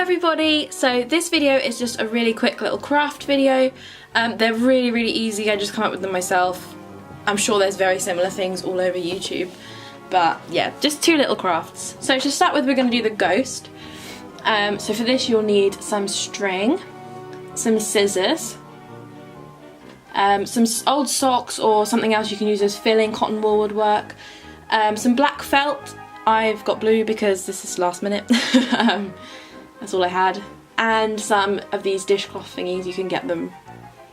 everybody, so this video is just a really quick little craft video. They're really easy, I just come up with them myself. I'm sure there's very similar things all over YouTube, but yeah, just two little crafts. So to start with, we're going to do the ghost. So for this you'll need some string, some scissors, some old socks or something else you can use as filling, cotton wool would work, some black felt. I've got blue because this is last minute. That's all I had. And some of these dishcloth thingies. You can get them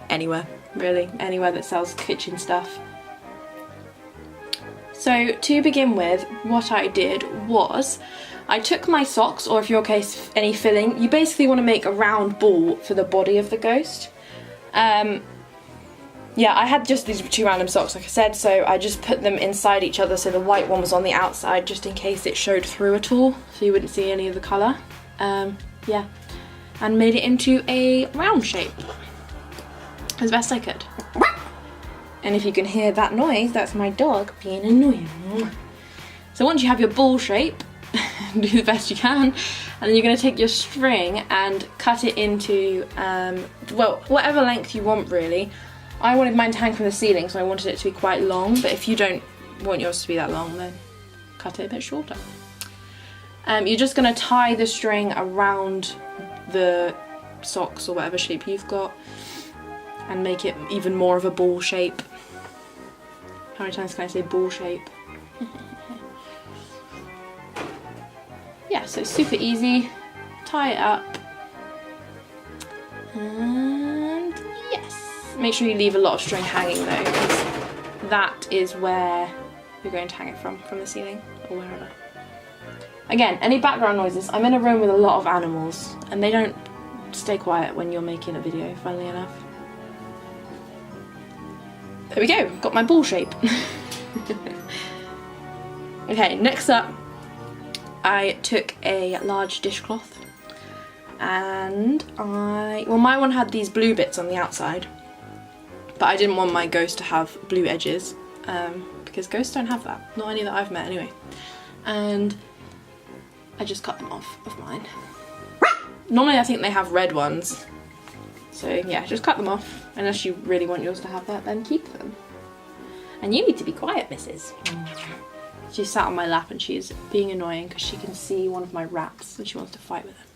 anywhere, really. Anywhere that sells kitchen stuff. So to begin with, what I did was I took my socks, or if you're okay, any filling. You basically want to make a round ball for the body of the ghost. Yeah, I had just these two random socks, like I said, so I just put them inside each other so the white one was on the outside just in case it showed through at all, so you wouldn't see any of the colour. Yeah, and made it into a round shape as best I could. And if you can hear that noise, that's my dog being annoying. So once you have your ball shape, do the best you can, and then you're going to take your string and cut it into, well, whatever length you want really. I wanted mine to hang from the ceiling, so I wanted it to be quite long, but if you don't want yours to be that long, then cut it a bit shorter. You're just going to tie the string around the socks or whatever shape you've got and make it even more of a ball shape. How many times can I say ball shape? Yeah, so it's super easy. Tie it up. And yes. Make sure you leave a lot of string hanging though, because that is where you're going to hang it from the ceiling or wherever. Again, any background noises, I'm in a room with a lot of animals and they don't stay quiet when you're making a video, funnily enough. There we go, got my ball shape. Okay, next up, I took a large dishcloth and well, my one had these blue bits on the outside, but I didn't want my ghost to have blue edges because ghosts don't have that, not any that I've met anyway. And I just cut them off of mine. Normally I think they have red ones, so yeah, just cut them off. Unless you really want yours to have that, then keep them. And you need to be quiet, missus. She sat on my lap and she's being annoying because she can see one of my rats and she wants to fight with it.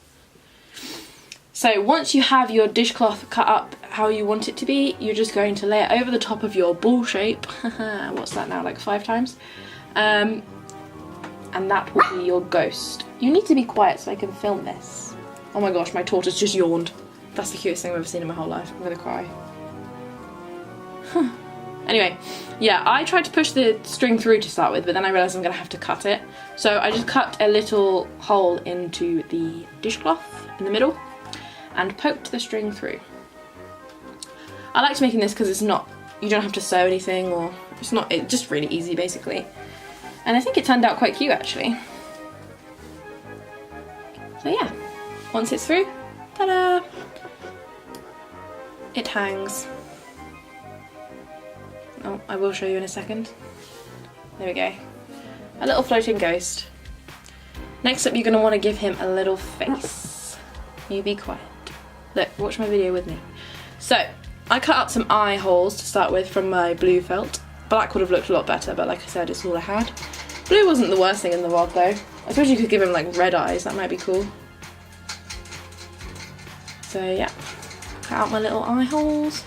So once you have your dishcloth cut up how you want it to be, you're just going to lay it over the top of your ball shape. What's that now, like 5 times? And that will be your ghost. You need to be quiet so I can film this. Oh my gosh, my tortoise just yawned. That's the cutest thing I've ever seen in my whole life. I'm gonna cry. Anyway, yeah, I tried to push the string through to start with, but then I realised I'm gonna have to cut it. So I just cut a little hole into the dishcloth in the middle and poked the string through. I liked making this because it's not, you don't have to sew anything, or it's just really easy basically. And I think it turned out quite cute actually. So yeah, once it's through, ta-da! It hangs. Oh, I will show you in a second. There we go. A little floating ghost. Next up, you're going to want to give him a little face. You be quiet. Look, watch my video with me. So, I cut out some eye holes to start with from my blue felt. Black would have looked a lot better, but like I said, it's all I had. Blue wasn't the worst thing in the world though. I suppose you could give him like red eyes, that might be cool. So yeah, cut out my little eye holes.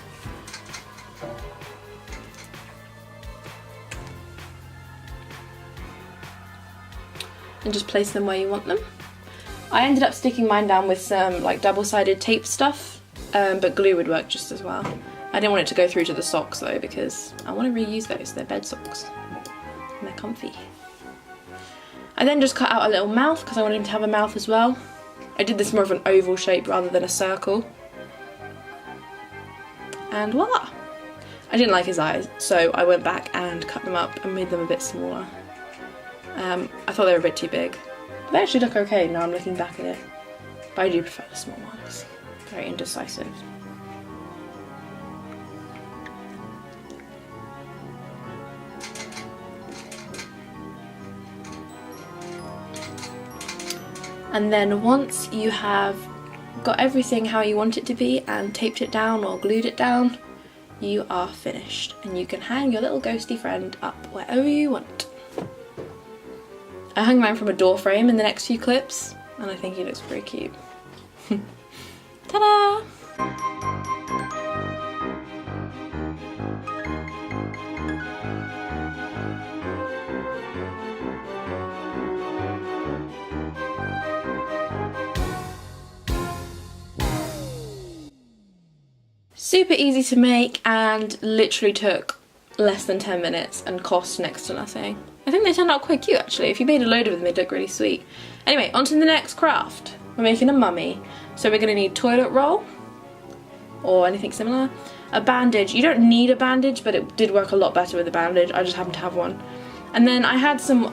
And just place them where you want them. I ended up sticking mine down with some like double-sided tape stuff, but glue would work just as well. I didn't want it to go through to the socks though because I want to reuse those, they're bed socks and they're comfy. I then just cut out a little mouth because I wanted him to have a mouth as well. I did this more of an oval shape rather than a circle. And voila! I didn't like his eyes, so I went back and cut them up and made them a bit smaller. I thought they were a bit too big. But they actually look okay now I'm looking back at it. But I do prefer the small ones. Very indecisive. And then once you have got everything how you want it to be and taped it down or glued it down, you are finished and you can hang your little ghosty friend up wherever you want. I hung mine from a door frame in the next few clips and I think he looks pretty cute. Ta-da! Super easy to make and literally took less than 10 minutes and cost next to nothing. I think they turned out quite cute actually. If you made a load of them, they'd look really sweet. Anyway, on to the next craft. We're making a mummy. So we're going to need toilet roll or anything similar. A bandage. You don't need a bandage, but it did work a lot better with a bandage. I just happened to have one. And then I had some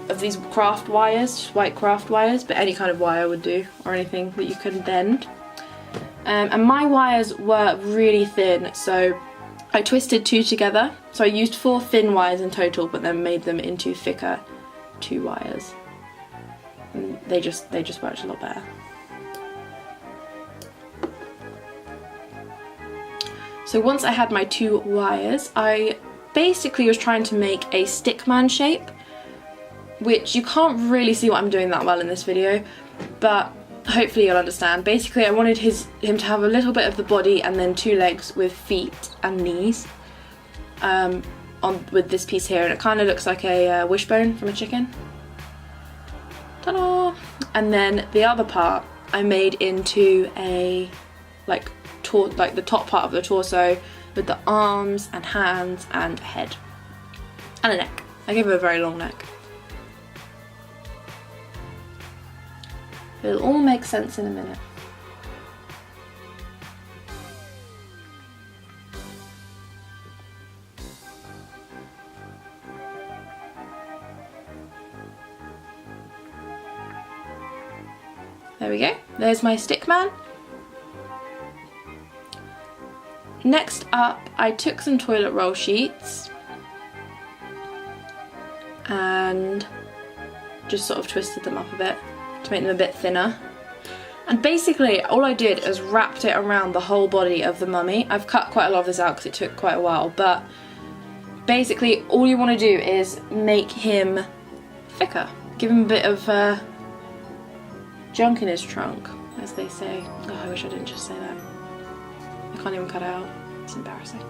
of these craft wires, white craft wires, but any kind of wire would do, or anything that you could bend. And my wires were really thin, so I twisted 2 together. So I used 4 thin wires in total, but then made them into thicker 2 wires. And they just worked a lot better. So once I had my 2 wires, I basically was trying to make a stickman shape, which you can't really see what I'm doing that well in this video, but hopefully you'll understand. Basically I wanted him to have a little bit of the body and then 2 legs with feet and knees with this piece here, and it kind of looks like a wishbone from a chicken. Ta-da! And then the other part I made into a like the top part of the torso with the arms and hands and head and a neck. I gave him a very long neck. It'll all make sense in a minute. There we go. There's my stick man. Next up, I took some toilet roll sheets and just sort of twisted them up a bit to make them a bit thinner. And basically all I did is wrapped it around the whole body of the mummy. I've cut quite a lot of this out because it took quite a while, but basically all you want to do is make him thicker. Give him a bit of junk in his trunk, as they say. Oh, I wish I didn't just say that. I can't even cut it out. It's embarrassing.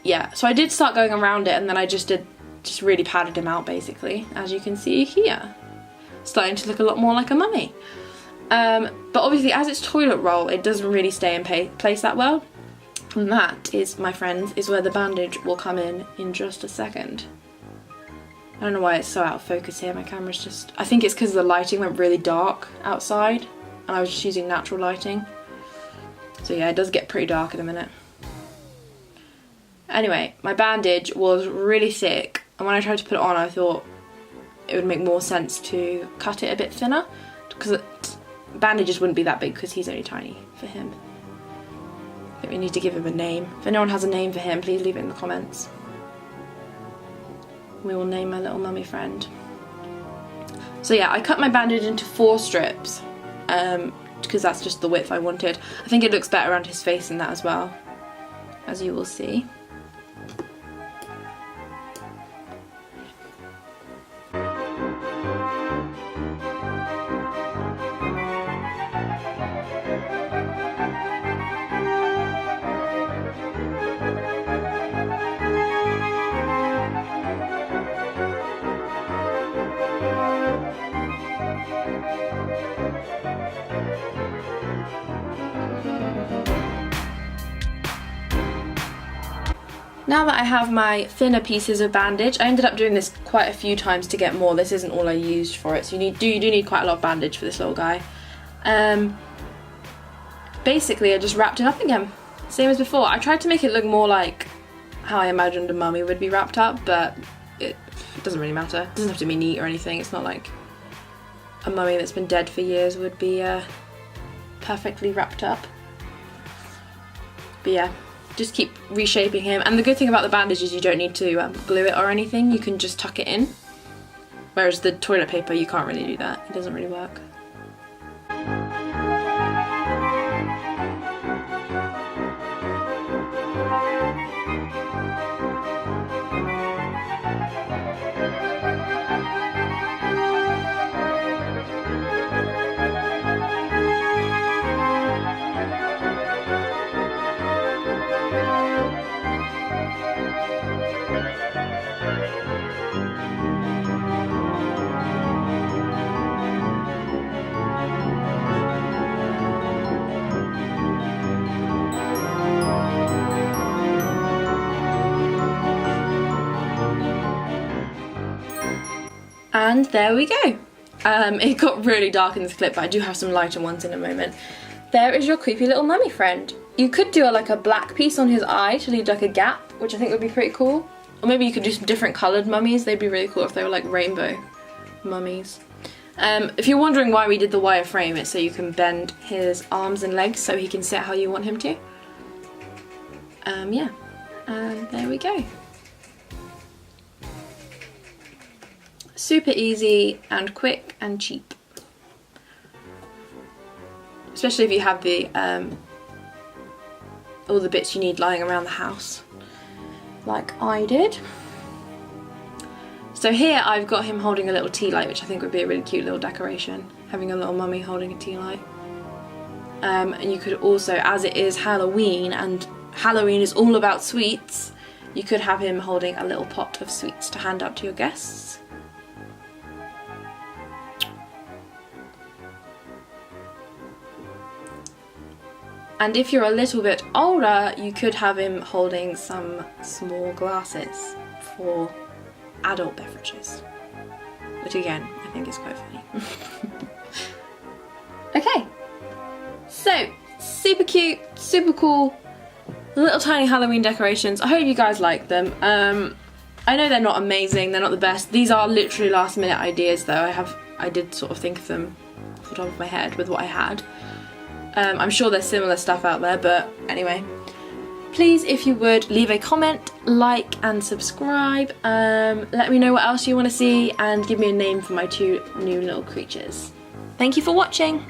Yeah, so I did start going around it and then I just really padded him out basically, as you can see here. Starting to look a lot more like a mummy. But obviously as it's toilet roll, it doesn't really stay in place that well. And that is, my friends, is where the bandage will come in just a second. I don't know why it's so out of focus here, my camera's just... I think it's because the lighting went really dark outside and I was just using natural lighting. So yeah, it does get pretty dark in a minute. Anyway, my bandage was really thick and when I tried to put it on I thought it would make more sense to cut it a bit thinner because bandages wouldn't be that big because he's only tiny for him. I think we need to give him a name. If anyone has a name for him, please leave it in the comments. We will name my little mummy friend. So yeah, I cut my bandage into 4 strips because that's just the width I wanted. I think it looks better around his face than that as well, as you will see. Now that I have my thinner pieces of bandage, I ended up doing this quite a few times to get more. This isn't all I used for it, so you do need quite a lot of bandage for this little guy. Basically, I just wrapped it up again, same as before. I tried to make it look more like how I imagined a mummy would be wrapped up, but it doesn't really matter. It doesn't have to be neat or anything. It's not like a mummy that's been dead for years would be perfectly wrapped up. But yeah. Just keep reshaping him, and the good thing about the bandage is you don't need to glue it or anything. You can just tuck it in Whereas the toilet paper, you can't really do that. It doesn't really work. And there we go. It got really dark in this clip, but I do have some lighter ones in a moment. There is your creepy little mummy friend. You could do like a black piece on his eye to leave like a gap, which I think would be pretty cool. Or maybe you could do some different coloured mummies. They'd be really cool if they were like rainbow mummies. If you're wondering why we did the wire frame, it's so you can bend his arms and legs so he can sit how you want him to. Yeah, and there we go. Super easy and quick and cheap. Especially if you have the all the bits you need lying around the house, like I did. So here I've got him holding a little tea light, which I think would be a really cute little decoration, having a little mummy holding a tea light. And you could also, as it is Halloween, and Halloween is all about sweets, you could have him holding a little pot of sweets to hand out to your guests. And if you're a little bit older, you could have him holding some small glasses for adult beverages, which again, I think is quite funny. Okay, so super cute, super cool, little tiny Halloween decorations. I hope you guys like them. I know they're not amazing, they're not the best. These are literally last minute ideas though. I did sort of think of them off the top of my head with what I had. I'm sure there's similar stuff out there, but anyway. Please, if you would, leave a comment, like and subscribe. Let me know what else you want to see and give me a name for my two new little creatures. Thank you for watching!